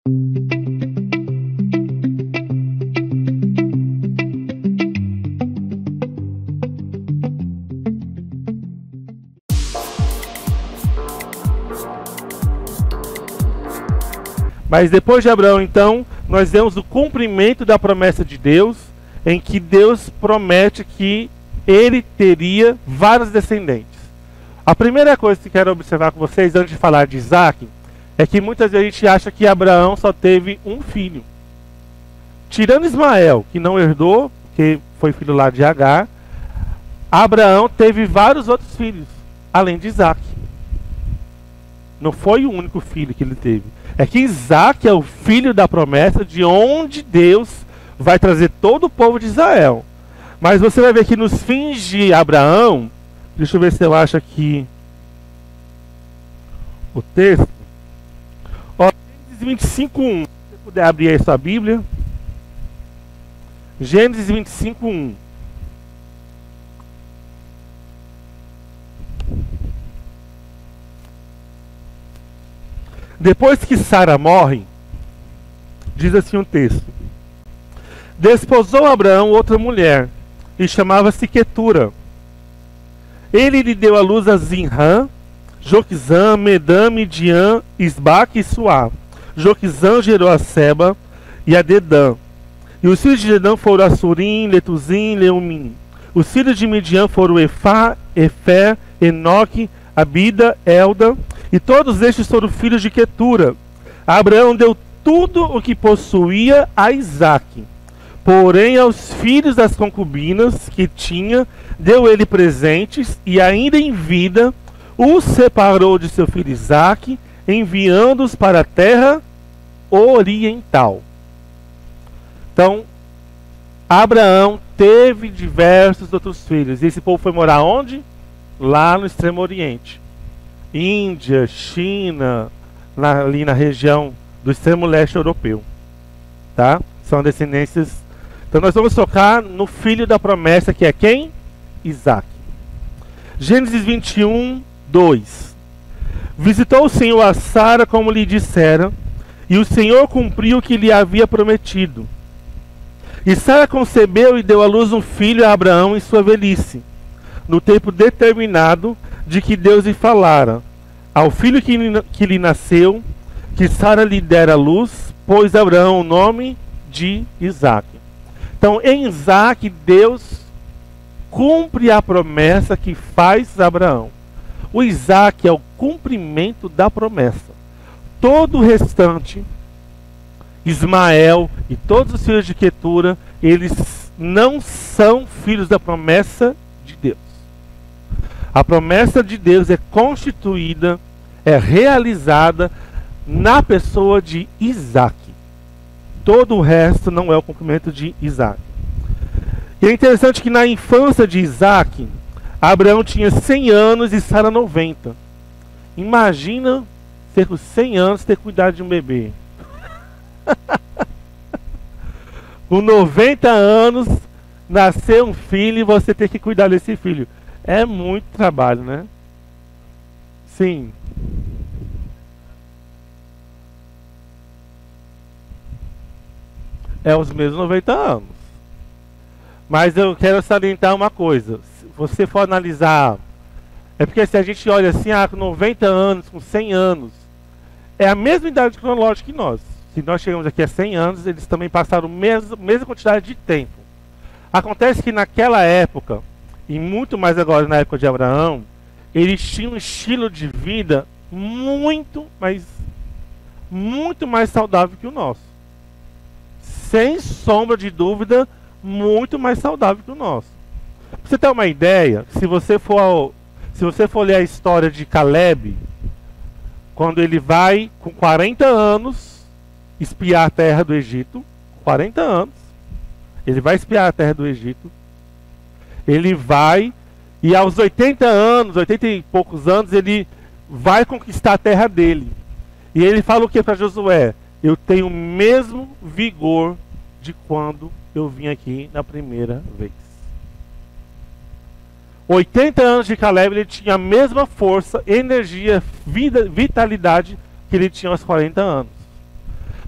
Mas depois de Abraão, então, nós vemos o cumprimento da promessa de Deus, em que Deus promete que ele teria vários descendentes. A primeira coisa que quero observar com vocês, antes de falar de Isaac, é que muitas vezes a gente acha que Abraão só teve um filho. Tirando Ismael, que não herdou, porque foi filho lá de Agar, Abraão teve vários outros filhos, além de Isaac. Não foi o único filho que ele teve. É que Isaac é o filho da promessa, de onde Deus vai trazer todo o povo de Israel. Mas você vai ver que nos fins de Abraão, deixa eu ver se eu acho aqui o texto. Ó, Gênesis 25:1. Se você puder abrir aí sua Bíblia. Gênesis 25:1. Depois que Sara morre, diz assim um texto: desposou Abraão outra mulher, e chamava-se Quetura. Ele lhe deu à luz a Zinrã, Joquizã, Medã, Midian, Isbaque e Suá. Joquizã gerou a Seba e a Dedã. E os filhos de Dedã foram Assurim, Letuzim, Leumim. Os filhos de Midian foram Efá, Efer, Enoque, Abida, Elda. E todos estes foram filhos de Quetura. Abraão deu tudo o que possuía a Isaque. Porém, aos filhos das concubinas que tinha, deu ele presentes, e ainda em vida, os separou de seu filho Isaque, enviando-os para a terra oriental. Então, Abraão teve diversos outros filhos. E esse povo foi morar onde? Lá no Extremo Oriente. Índia, China, ali na região do extremo leste europeu. Tá? São descendências. Então nós vamos tocar no filho da promessa, que é quem? Isaac. Gênesis 21:2. Visitou o Senhor a Sara como lhe dissera, e o Senhor cumpriu o que lhe havia prometido. E Sara concebeu e deu à luz um filho a Abraão em sua velhice, no tempo determinado de que Deus lhe falara. Ao filho que lhe nasceu, que Sara lhe dera luz, pôs Abraão o nome de Isaac. Então, em Isaac, Deus cumpre a promessa que faz Abraão. O Isaac é o cumprimento da promessa. Todo o restante, Ismael e todos os filhos de Quetura, eles não são filhos da promessa de Deus. A promessa de Deus é constituída, é realizada na pessoa de Isaac. Todo o resto não é o cumprimento de Isaac. E é interessante que na infância de Isaac, Abraão tinha 100 anos e Sara 90. Imagina ser com 100 anos ter cuidado de um bebê. Com 90 anos, nascer um filho e você ter que cuidar desse filho. É muito trabalho, né? Sim. É os mesmos 90 anos. Mas eu quero salientar uma coisa. Se você for analisar... É porque se a gente olha assim, com 90 anos, com 100 anos, é a mesma idade cronológica que nós. Se nós chegamos aqui a 100 anos, eles também passaram a mesma quantidade de tempo. Acontece que naquela época, e muito mais agora na época de Abraão, eles tinham um estilo de vida muito mais saudável que o nosso. Sem sombra de dúvida, muito mais saudável que o nosso. Pra você ter uma ideia, se você for ler a história de Caleb, quando ele vai com 40 anos espiar a terra do Egito, 40 anos, ele vai espiar a terra do Egito, ele vai, e aos 80 anos, 80 e poucos anos, ele vai conquistar a terra dele. E ele fala o que para Josué? Eu tenho o mesmo vigor de quando eu vim aqui na primeira vez. 80 anos de Caleb, ele tinha a mesma força, energia, vitalidade que ele tinha aos 40 anos.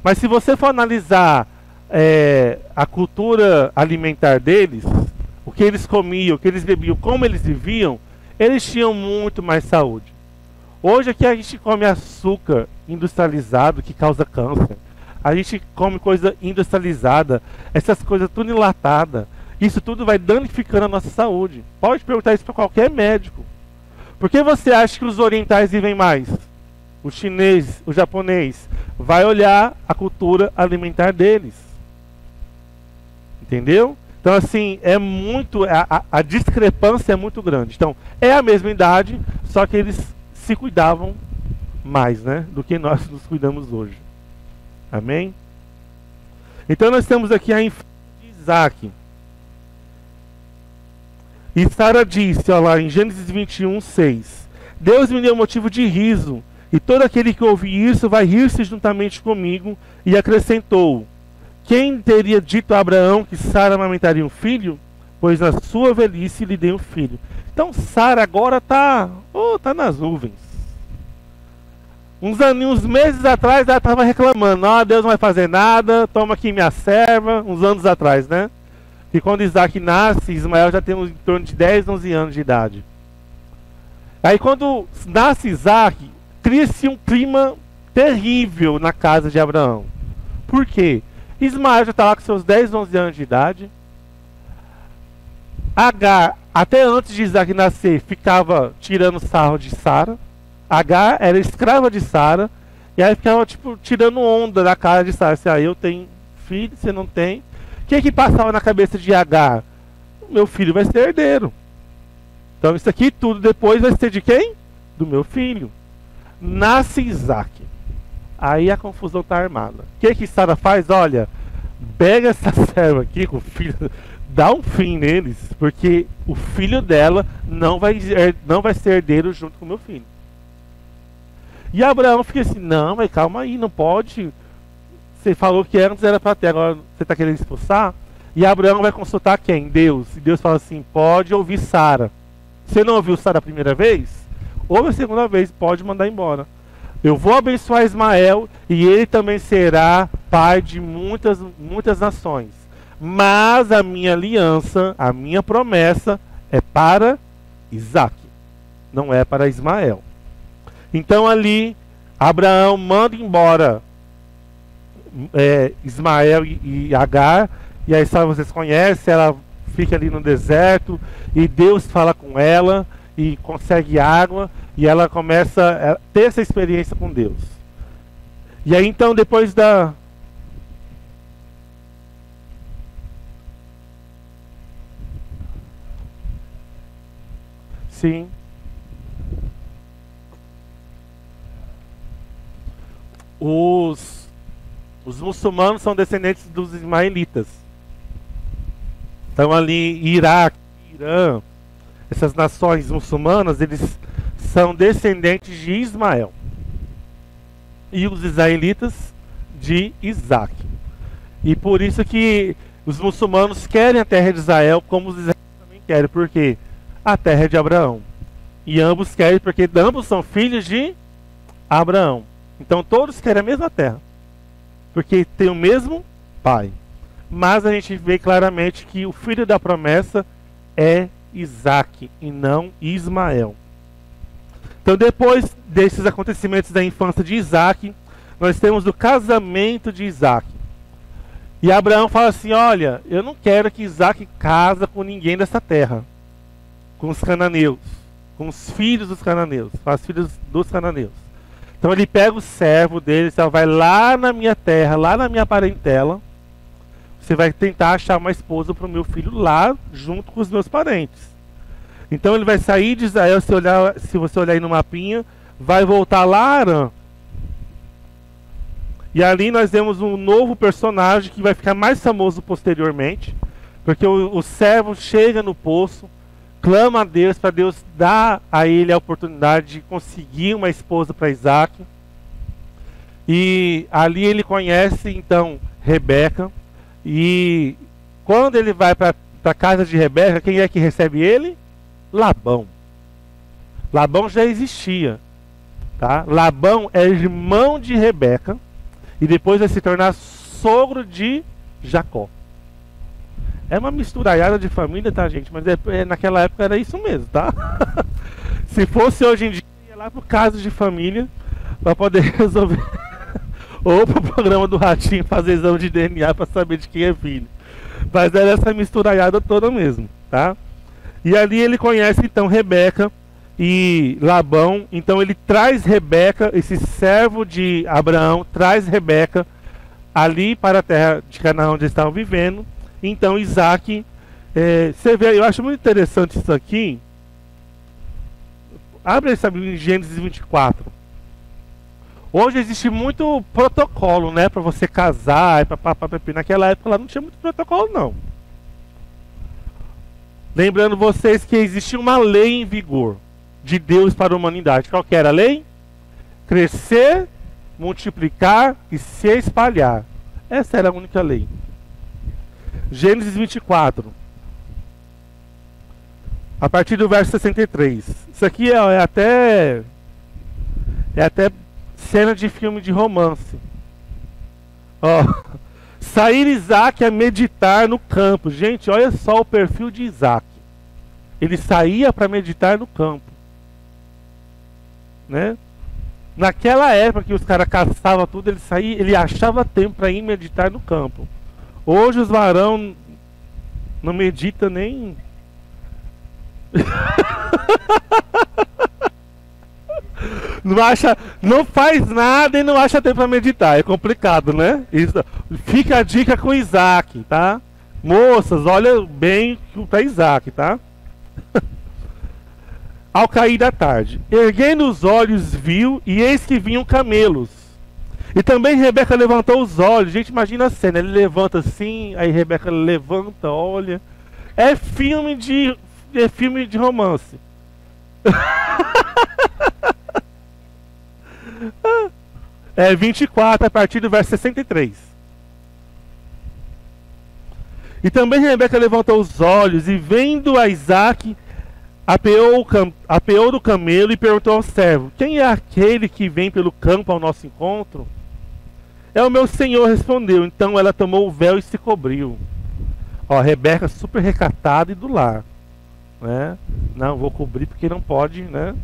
Mas se você for analisar a cultura alimentar deles, o que eles comiam, o que eles bebiam, como eles viviam, eles tinham muito mais saúde. Hoje aqui a gente come açúcar industrializado que causa câncer. A gente come coisa industrializada, essas coisas tudo enlatada. Isso tudo vai danificando a nossa saúde. Pode perguntar isso para qualquer médico. Por que você acha que os orientais vivem mais? O chinês, o japonês, vai olhar a cultura alimentar deles. Entendeu? Então assim, é muito, a discrepância é muito grande. Então, é a mesma idade, só que eles se cuidavam mais, né, do que nós nos cuidamos hoje. Amém? Então nós temos aqui a infância de Isaac. E Sara disse, olha lá, em Gênesis 21, 6: Deus me deu motivo de riso, e todo aquele que ouvir isso vai rir-se juntamente comigo. E acrescentou: quem teria dito a Abraão que Sara amamentaria um filho? Pois na sua velhice lhe dei um filho. Então Sara agora tá nas nuvens. Uns meses atrás ela estava reclamando: Deus não vai fazer nada, toma aqui minha serva. Uns anos atrás, né? E quando Isaac nasce, Ismael já tem em torno de 10, 11 anos de idade. Aí quando nasce Isaac, cria-se um clima terrível na casa de Abraão. Por quê? Ismael já está lá com seus 10, 11 anos de idade. Agar, até antes de Isaac nascer, ficava tirando sarro de Sara. Agar era escrava de Sara. E aí ficava tirando onda da cara de Sara. Assim, eu tenho filho, você não tem. O que passava na cabeça de Agar? Meu filho vai ser herdeiro. Então isso aqui tudo depois vai ser de quem? Do meu filho. Nasce Isaac. Aí a confusão está armada. O que Sara faz? Olha, pega essa serva aqui com o filho, dá um fim neles, porque o filho dela não vai ser herdeiro junto com o meu filho. E Abraão fica assim: não, mas calma aí, não pode. Você falou que antes era para ter, agora você está querendo expulsar? E Abraão vai consultar quem? Deus. E Deus fala assim: pode ouvir Sara. Você não ouviu Sara a primeira vez? Ouve a segunda vez, pode mandar embora. Eu vou abençoar Ismael e ele também será pai de muitas, muitas nações. Mas a minha aliança, a minha promessa é para Isaac, não é para Ismael. Então ali, Abraão manda embora Ismael e Agar. E aí, sabe, vocês conhecem, ela fica ali no deserto e Deus fala com ela e consegue água. E ela começa a ter essa experiência com Deus. E aí então, depois da... Sim. Os muçulmanos são descendentes dos ismaelitas. Então ali, Iraque, Irã, essas nações muçulmanas, eles são descendentes de Ismael. E os israelitas de Isaac. E por isso que os muçulmanos querem a terra de Israel, como os israelitas também querem. Por quê? A terra é de Abraão. E ambos querem, porque ambos são filhos de Abraão. Então todos querem a mesma terra, porque tem o mesmo pai. Mas a gente vê claramente que o filho da promessa é Isaac e não Ismael. Então, depois desses acontecimentos da infância de Isaac, nós temos o casamento de Isaac. E Abraão fala assim: olha, eu não quero que Isaac casa com ninguém dessa terra, com os cananeus, com os filhos dos cananeus, com os filhos dos cananeus. Então ele pega o servo dele, ele vai lá na minha terra, lá na minha parentela, você vai tentar achar uma esposa para o meu filho lá, junto com os meus parentes. Então ele vai sair de Israel, se você olhar aí no mapinha, vai voltar lá a Arã. E ali nós vemos um novo personagem que vai ficar mais famoso posteriormente, porque o servo chega no poço, clama a Deus para Deus dar a ele a oportunidade de conseguir uma esposa para Isaac. E ali ele conhece então Rebeca. E quando ele vai para a casa de Rebeca, quem é que recebe ele? Labão. Labão já existia, tá? Labão é irmão de Rebeca e depois vai se tornar sogro de Jacó. É uma misturaiada de família, tá, gente? Mas naquela época era isso mesmo, tá? Se fosse hoje em dia, ia lá pro caso de família para poder resolver. Ou pro programa do Ratinho fazer exame de DNA para saber de quem é filho. Mas era essa misturaiada toda mesmo, tá? E ali ele conhece então Rebeca e Labão. Então ele traz Rebeca, esse servo de Abraão, traz Rebeca ali para a terra de Canaã onde eles estavam vivendo. Então Isaac, você vê, eu acho muito interessante isso aqui. Abre essa Bíblia em Gênesis 24. Hoje existe muito protocolo, né, para você casar, naquela época lá não tinha muito protocolo não. Lembrando vocês que existia uma lei em vigor de Deus para a humanidade. Qual que era a lei? Crescer, multiplicar e se espalhar. Essa era a única lei. Gênesis 24. A partir do verso 63. Isso aqui é até cena de filme de romance. Ó, sair Isaac a meditar no campo. Gente, olha só o perfil de Isaac. Ele saía para meditar no campo, né? Naquela época que os caras caçavam tudo, ele saía, ele achava tempo para ir meditar no campo. Hoje os varão não medita nem. Não faz nada e não acha tempo para meditar. É complicado, né? Isso, fica a dica com Isaac, tá? Moças, olha bem para Isaac, tá? Ao cair da tarde, erguendo os olhos, viu, e eis que vinham camelos. E também Rebeca levantou os olhos. Gente, imagina a cena. Ele levanta assim, aí Rebeca levanta, olha. É filme de romance. É 24 a partir do verso 63. E também Rebeca levantou os olhos e vendo a Isaac, apeou do camelo e perguntou ao servo: quem é aquele que vem pelo campo ao nosso encontro? É o meu senhor, respondeu. Então ela tomou o véu e se cobriu. Ó, Rebeca super recatada e do lar, né? Não, vou cobrir porque não pode, né?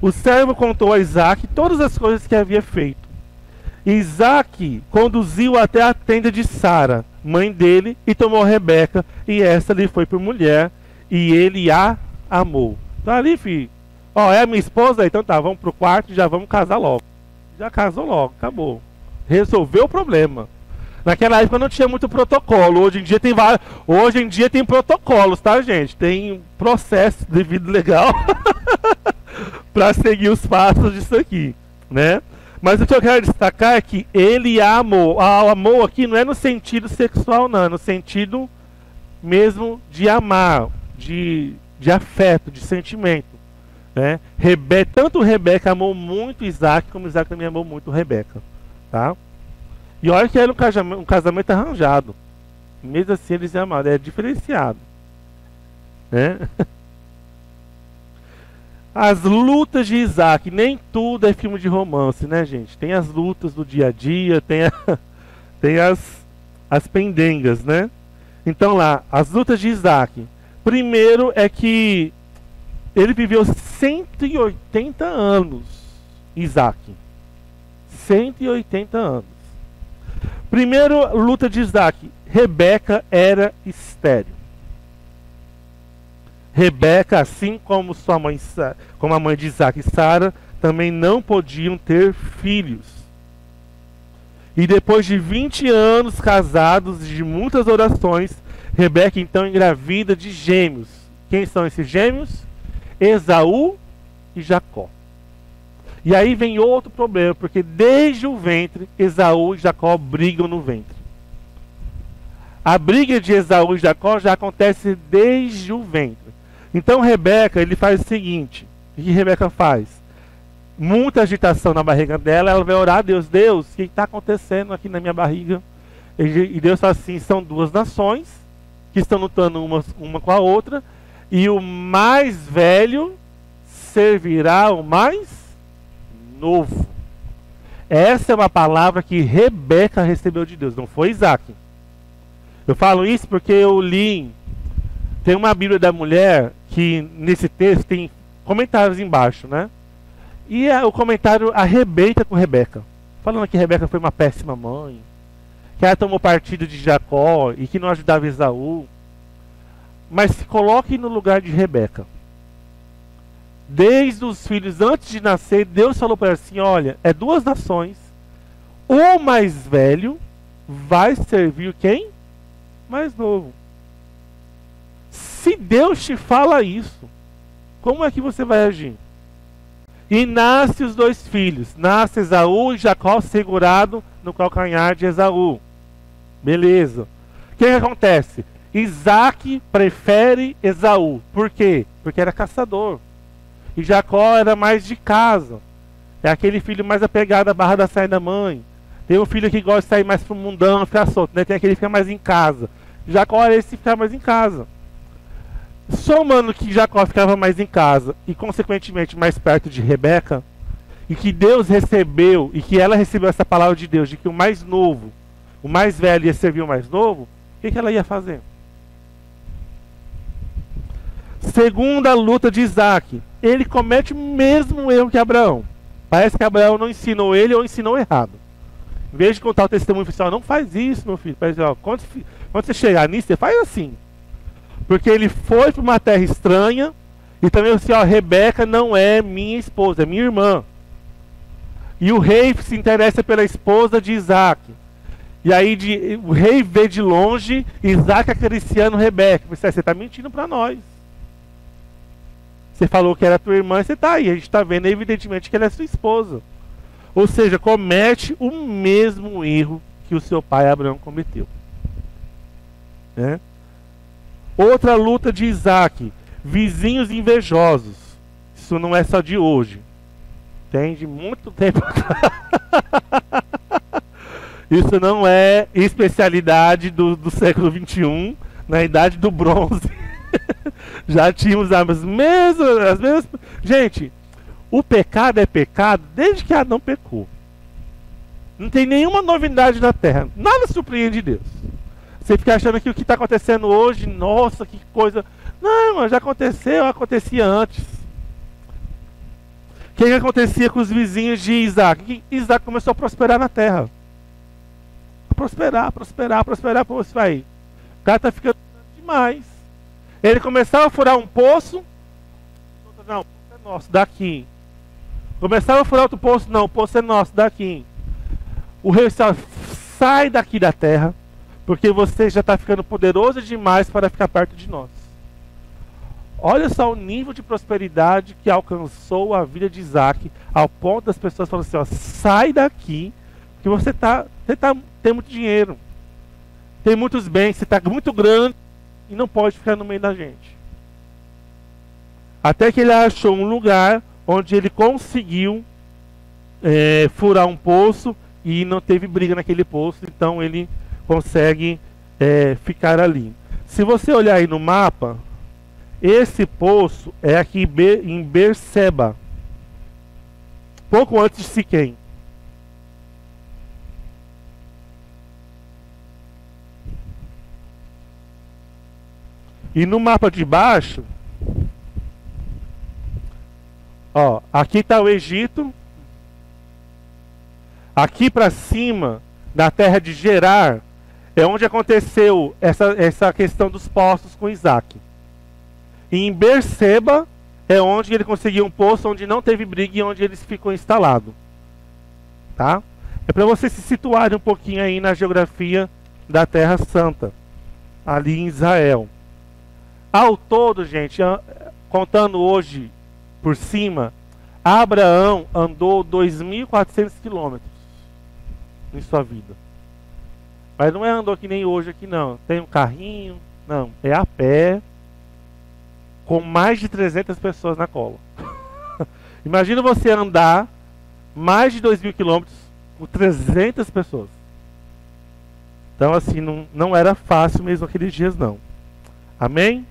O servo contou a Isaac todas as coisas que havia feito. Isaac conduziu até a tenda de Sara, mãe dele, e tomou Rebeca, e esta lhe foi por mulher, e ele a amou. Tá ali, filho. Ó, é a minha esposa? Então tá, vamos pro quarto e já vamos casar logo. Já casou logo, acabou. Resolveu o problema. Naquela época não tinha muito protocolo. Hoje em dia tem protocolos, tá, gente? Tem processo devido legal para seguir os passos disso aqui, né? Mas o que eu quero destacar é que ele a amou. Amou aqui não é no sentido sexual, não. É no sentido mesmo de amar, de afeto, de sentimento, né? Tanto Rebeca amou muito Isaac, como Isaac também amou muito Rebeca, tá? E olha que era um casamento arranjado. Mesmo assim eles amaram, é diferenciado, né? As lutas de Isaac, nem tudo é filme de romance, né, gente? Tem as lutas do dia a dia, tem as pendengas, né? Então lá, as lutas de Isaac. Primeiro é que ele viveu 180 anos, Isaac. 180 anos. Primeiro luta de Isaac. Rebeca era estéril. Rebeca, assim como sua mãe, como a mãe de Isaac, Sara, também não podiam ter filhos. E depois de 20 anos casados e de muitas orações, Rebeca então engravida de gêmeos. Quem são esses gêmeos? Esaú e Jacó. E aí vem outro problema, porque desde o ventre, Esaú e Jacó brigam no ventre. A briga de Esaú e Jacó já acontece desde o ventre. Então Rebeca, ele faz o seguinte: o que Rebeca faz? Muita agitação na barriga dela, ela vai orar a Deus: Deus, o que está acontecendo aqui na minha barriga? E Deus fala assim: são duas nações que estão lutando uma com a outra, e o mais velho servirá o mais novo. Essa é uma palavra que Rebeca recebeu de Deus, não foi Isaac. Eu falo isso porque eu li, tem uma Bíblia da mulher que nesse texto tem comentários embaixo, né? E o comentário arrebenta com Rebeca, falando que Rebeca foi uma péssima mãe, que ela tomou partido de Jacó e que não ajudava Esaú. Mas se coloque no lugar de Rebeca. Desde os filhos, antes de nascer, Deus falou para ela assim, olha, é duas nações, o mais velho vai servir quem? Mais novo. Se Deus te fala isso, como é que você vai agir? E nasce os dois filhos, nasce Esaú e Jacó segurado no calcanhar de Esaú. Beleza. O que acontece? Isaac prefere Esaú. Por quê? Porque era caçador. E Jacó era mais de casa. É aquele filho mais apegado à barra da saia da mãe. Tem um filho que gosta de sair mais pro mundão, ficar solto, né? Tem aquele que fica mais em casa. Jacó era esse que ficava mais em casa. Somando que Jacó ficava mais em casa e consequentemente mais perto de Rebeca, e que Deus recebeu, e que ela recebeu essa palavra de Deus, de que o mais novo, o mais velho ia servir o mais novo, o que ela ia fazer? Segunda luta de Isaac, ele comete o mesmo erro que Abraão. Parece que Abraão não ensinou ele ou ensinou errado. Em vez de contar o testemunho oficial, não faz isso, meu filho. Parece, ó, quando você chegar nisso, você faz assim. Porque ele foi para uma terra estranha e também assim, ó, Rebeca não é minha esposa, é minha irmã. E o rei se interessa pela esposa de Isaac. E aí o rei vê de longe Isaac acariciando Rebeca. Você está mentindo para nós. Você falou que era tua irmã e você está aí. A gente está vendo evidentemente que ela é sua esposa. Ou seja, comete o mesmo erro que o seu pai Abraão cometeu. Né? Outra luta de Isaac. Vizinhos invejosos. Isso não é só de hoje. Tem de muito tempo atrás. Isso não é especialidade do século XXI. Na idade do bronze. Já tínhamos as mesmas... Gente, o pecado é pecado desde que Adão pecou. Não tem nenhuma novidade na terra. Nada surpreende Deus. Você fica achando que o que está acontecendo hoje, nossa, que coisa... Não, mas já aconteceu, acontecia antes. O que acontecia com os vizinhos de Isaac? Isaac começou a prosperar na terra. Prosperar. Pô, você vai. O cara está ficando demais. Ele começava a furar um poço. Não, o poço é nosso, daqui. Começava a furar outro poço. Não, o poço é nosso, daqui. O rei disse, sai daqui da terra, porque você já está ficando poderoso demais para ficar perto de nós. Olha só o nível de prosperidade que alcançou a vida de Isaac, ao ponto das pessoas falando assim, ó, sai daqui, que você tem muito dinheiro, tem muitos bens, você está muito grande e não pode ficar no meio da gente. Até que ele achou um lugar onde ele conseguiu furar um poço e não teve briga naquele poço, então ele consegue ficar ali. Se você olhar aí no mapa, esse poço é aqui em Berseba, pouco antes de Siquém. E no mapa de baixo, ó, aqui está o Egito. Aqui para cima, na terra de Gerar, é onde aconteceu essa questão dos poços com Isaac. E em Berseba é onde ele conseguiu um poço onde não teve briga e onde ele ficou instalado. Tá? É para você se situar um pouquinho aí na geografia da Terra Santa, ali em Israel. Ao todo, gente, contando hoje por cima, Abraão andou 2.400 quilômetros em sua vida. Mas não é andou que nem hoje aqui não. Tem um carrinho, não. É a pé, com mais de 300 pessoas na cola. Imagina você andar mais de 2.000 quilômetros com 300 pessoas. Então assim, não era fácil mesmo aqueles dias não. Amém?